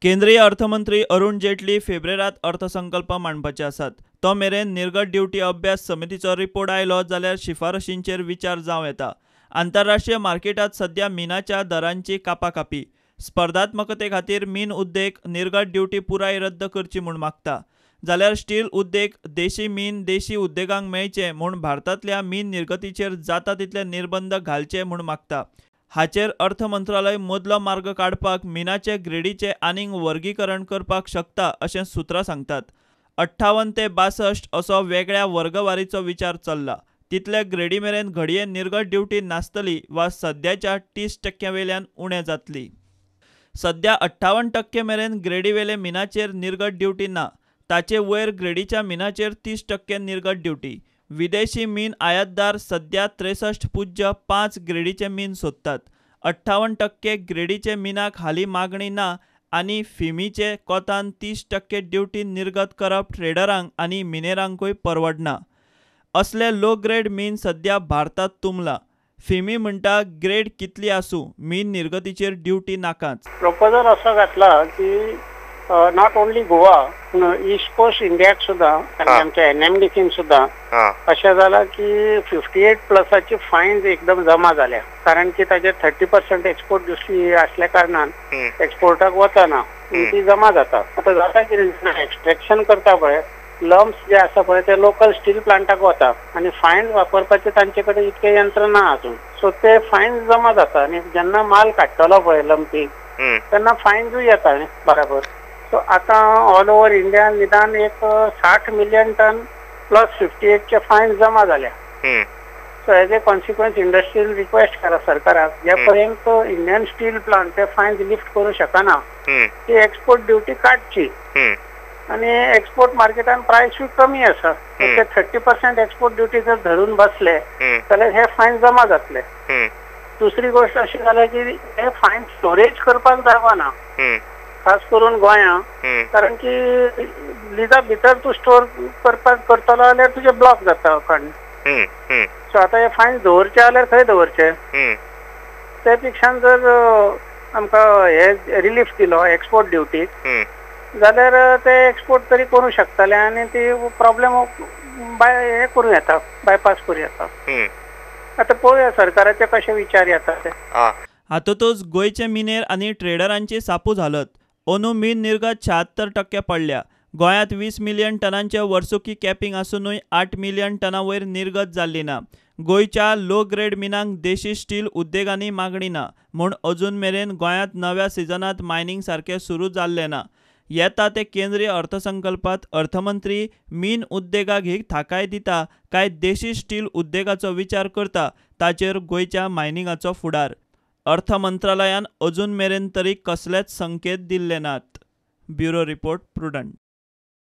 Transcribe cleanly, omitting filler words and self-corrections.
केंद्रीय अर्थमंत्री अरुण जेटली फेब्रुवारांत अर्थसंकल्प मांडपाचे आसात। तो मेरेन निर्गत ड्युटी अभ्यास समितीचो रिपोर्ट आयलो जाल्यार शिफारशींचेर विचार जावं येता। आंतरराष्ट्रीय मार्केटात सध्या मिनाच्या दरांची कापाकापी। स्पर्धात्मकते खातीर मीन उद्देग निर्गत ड्युटी पुराय रद्द करची म्हूण मागता। जाल्यार स्टील उद्देग देशी मीन देशी उद्देगांक मेळचे म्हूण भारतांतल्या मीन निर्गतीचेर जाता तितले निर्बंध घालचे म्हूण मागता। हाचेर अर्थ मंत्रालय मदलो मार्ग काडपाक मिनाचे ग्रेडीचे आनीक वर्गीकरण करपाक शकता अशें सुत्रां सांगतात। 58 ते 62 असो वेगळ्या वर्गवारीचो विचार चल्ला। तितले ग्रेडी मेरेन घडये निर्गत ड्युटी नासतली वा सद्याच्या 30% वेल्यान उणें जातली। सध्या 58% मेरेन ग्रेडीवेले मिनाचेर निर्गत ड्युटी ना। ताचे वयर ग्रेडीच्या मिनाचेर 30% निर्गत ड्युटी। विदेशी मीन आयातदार सध्या 63.5 ग्रेडीचे मीन सोदतात। 58% ग्रेडीचे मिनाक हालीं मागणी ना आनी फिमीचे कोतान 30% ड्युटी निर्गत करप ट्रेडरांक आनी मिनेरांकूय परवडना। असले लो ग्रेड मीन सध्या भारतांत तुंबला। फिमी म्हणटा ग्रेड कितली आसूं मीन निर्गतीचेर ड्युटी नाकाच। प्रपोजल असो घातला की not only Goa east coast इंडियाक सुद्धा आणि आमच्या एनएमडीसीन सुद्धा अशें जालां की 58+ फायन्स एकदम जमा जाल्या, कारण की ताजेर 30% एक्सपोर्ट ड्युटी असल्या कारणान एक्सपोर्टाक वचना ती जमा जाता। आता जाता कितें एक्सट्रॅक्शन करता पळय लम्स जे आसा पळय ते लोकल स्टील प्लांटाक वता आणि फायन्स वापरपाचे तांचे कडेन इतके यंत्र ना अजून, सो ते फायन्स जमा जाता आणि जेन्ना माल काडटलो पळय लंपीक तेन्ना फायन्सूय येता बराबर। सो आता ऑल ओव्हर इंडिया निदान एक 60 मिलियन टन प्लस 58चे फायन जमा झाल्या। So as a consequence industrial request करा सरकाराक जे पर्यंत इंडियन स्टील प्लांट ते फायन्स लिफ्ट करू शकना ती एक्सपोर्ट ड्युटी काडची आणि एक्सपोर्ट मार्केटान प्राइस कमी आसा, ते 30% एक्सपोर्ट ड्युटी जर धरून बसले जाल्यार हे फायन जमा जातले। दुसरी गोष्ट अशी जाल्या की हे फायन स्टोरेज करपाक जावना, खास करून गोंया, कारण की लिजा भितर तू स्टोर करतलो जाल्यार तुजे ब्लॉक जाता अकाउंट। सो आता हे फायन दवरचे जाल्यार खंय दवरचे, ते पेक्षा जर आमकां हे रिलीफ दिलो एक्सपोर्ट ड्युटीक जाल्यार ते एक्सपोर्ट तरी करू शकतले आणि ती प्रॉब्लेम हे करूं येता, बायपास करूं येता। आता पळोवया सरकाराचे कशे विचार येता ते। हातूंतच गोंयचे मिनेर आनी ट्रेडरांची सापूज हालत। अंदू मीन निर्गत 76% पडल्या। गोंयांत 20 मिलियन टनांचे वर्सुकी कॅपिंग आसूनय 8 मिलियन टना वयर निर्गत जाल्ली ना। गोंयच्या लो ग्रेड मिनांक देशी स्टील उद्देगांनी मागणी ना म्हूण अजून मेरेन गोंयांत नव्या सिजनांत मायनिंग सारकें सुरू जाल्लें ना। येता ते केंद्रीय अर्थसंकल्पात अर्थमंत्री मीन उद्देगाक ही थाकाय दिता काय देशी स्टील उद्देगाचो विचार करता ताचेर गोंयच्या मायनिंगाचो फुडार। अर्थ मंत्रालयान अजून मेरेन तरी कसलेच संकेत दिल्ले नात। Bureau report, prudent.